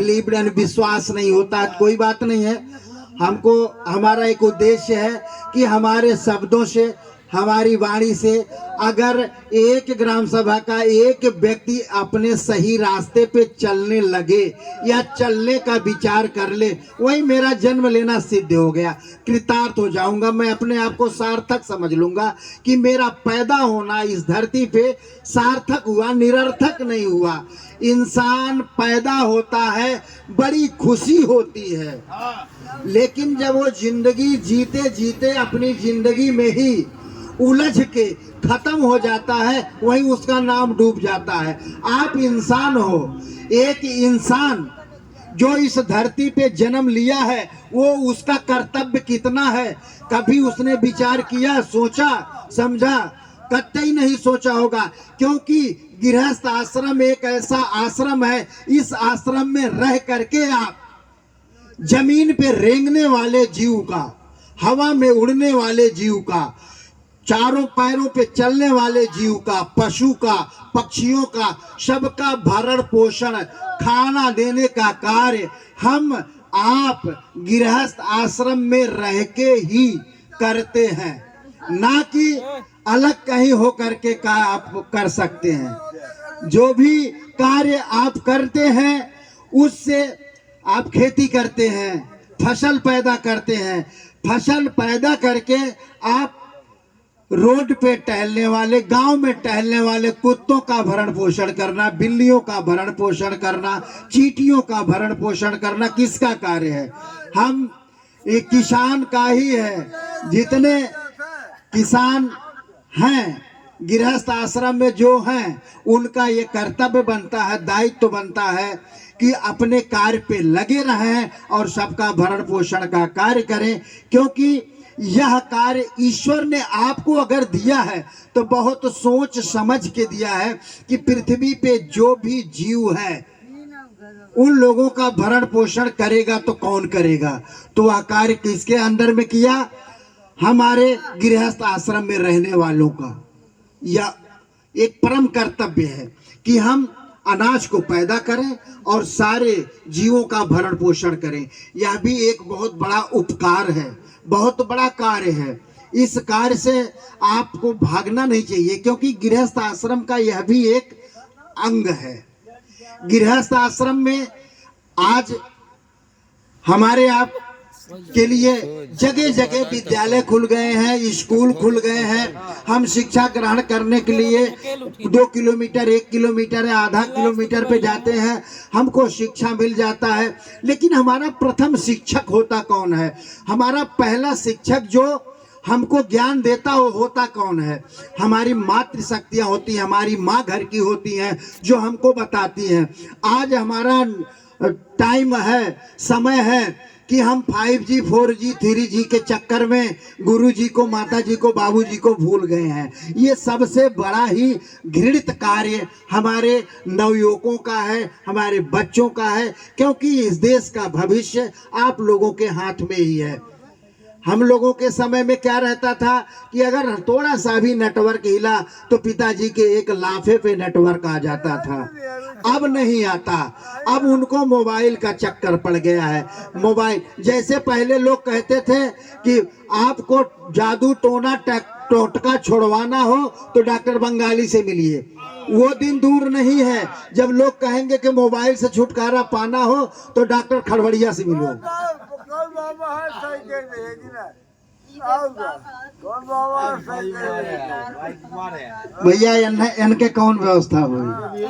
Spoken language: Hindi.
बिलीव्ड एंड विश्वास नहीं होता, कोई बात नहीं है। हमको हमारा एक उद्देश्य है कि हमारे शब्दों से, हमारी वाणी से अगर एक ग्राम सभा का एक व्यक्ति अपने सही रास्ते पे चलने लगे या चलने का विचार कर ले, वही मेरा जन्म लेना सिद्ध हो गया, कृतार्थ हो जाऊंगा। मैं अपने आप को सार्थक समझ लूंगा कि मेरा पैदा होना इस धरती पे सार्थक हुआ, निरर्थक नहीं हुआ। इंसान पैदा होता है, बड़ी खुशी होती है, लेकिन जब वो जिंदगी जीते जीते अपनी जिंदगी में ही उलझ के खत्म हो जाता है, वहीं उसका नाम डूब जाता है। आप इंसान हो, एक इंसान जो इस धरती पे जन्म लिया है, वो उसका कर्तव्य कितना है, कभी उसने विचार किया, सोचा, समझा? कतई नहीं सोचा होगा, क्योंकि गृहस्थ आश्रम एक ऐसा आश्रम है, इस आश्रम में रह करके आप जमीन पे रेंगने वाले जीव का, हवा में उड़ने वाले जीव का, चारों पैरों पे चलने वाले जीव का, पशु का, पक्षियों का, सबका भरण पोषण, खाना देने का कार्य हम आप गृहस्थ आश्रम में रह के ही करते हैं, ना कि अलग कहीं हो करके का आप कर सकते हैं। जो भी कार्य आप करते हैं उससे आप खेती करते हैं, फसल पैदा करते हैं, फसल पैदा करके आप रोड पे टहलने वाले, गांव में टहलने वाले कुत्तों का भरण पोषण करना, बिल्लियों का भरण पोषण करना, चींटियों का भरण पोषण करना किसका कार्य है? हम एक किसान का ही है। जितने किसान हैं गृहस्थ आश्रम में जो हैं, उनका ये कर्तव्य बनता है, दायित्व बनता है कि अपने कार्य पे लगे रहें और सबका भरण पोषण का कार्य करें, क्योंकि यह कार्य ईश्वर ने आपको अगर दिया है तो बहुत सोच समझ के दिया है कि पृथ्वी पे जो भी जीव है उन लोगों का भरण पोषण करेगा तो कौन करेगा? तो वह कार्य किसके अंदर में किया? हमारे गृहस्थ आश्रम में रहने वालों का। यह एक परम कर्तव्य है कि हम अनाज को पैदा करें और सारे जीवों का भरण पोषण करें। यह भी एक बहुत बड़ा उपकार है, बहुत बड़ा कार्य है। इस कार्य से आपको भागना नहीं चाहिए, क्योंकि गृहस्थ आश्रम का यह भी एक अंग है। गृहस्थ आश्रम में आज हमारे आप के लिए जगह जगह विद्यालय खुल गए हैं, स्कूल खुल गए हैं। हम शिक्षा ग्रहण करने के लिए 2 किलोमीटर, 1 किलोमीटर या आधा किलोमीटर पे जाते हैं, हमको शिक्षा मिल जाता है। लेकिन हमारा प्रथम शिक्षक होता कौन है? हमारा पहला शिक्षक जो हमको ज्ञान देता वो होता कौन है? हमारी मातृ शक्तियाँ होती हैं, हमारी माँ घर की होती हैं जो हमको बताती हैं। आज हमारा टाइम है, समय है कि हम 5G, 4G, 3G के चक्कर में गुरु जी को, माता जी को, बाबू जी को भूल गए हैं। ये सबसे बड़ा ही घृणित कार्य हमारे नवयुवकों का है, हमारे बच्चों का है, क्योंकि इस देश का भविष्य आप लोगों के हाथ में ही है। हम लोगों के समय में क्या रहता था कि अगर थोड़ा सा भी नेटवर्क हिला तो पिताजी के एक लाफे पे नेटवर्क आ जाता था। अब नहीं आता, अब उनको मोबाइल का चक्कर पड़ गया है। मोबाइल, जैसे पहले लोग कहते थे कि आपको जादू टोना टोटका छोड़वाना हो तो डॉक्टर बंगाली से मिलिए, वो दिन दूर नहीं है जब लोग कहेंगे कि मोबाइल से छुटकारा पाना हो तो डॉक्टर खड़वड़िया से मिलो। भैया इनके कौन व्यवस्था हुई?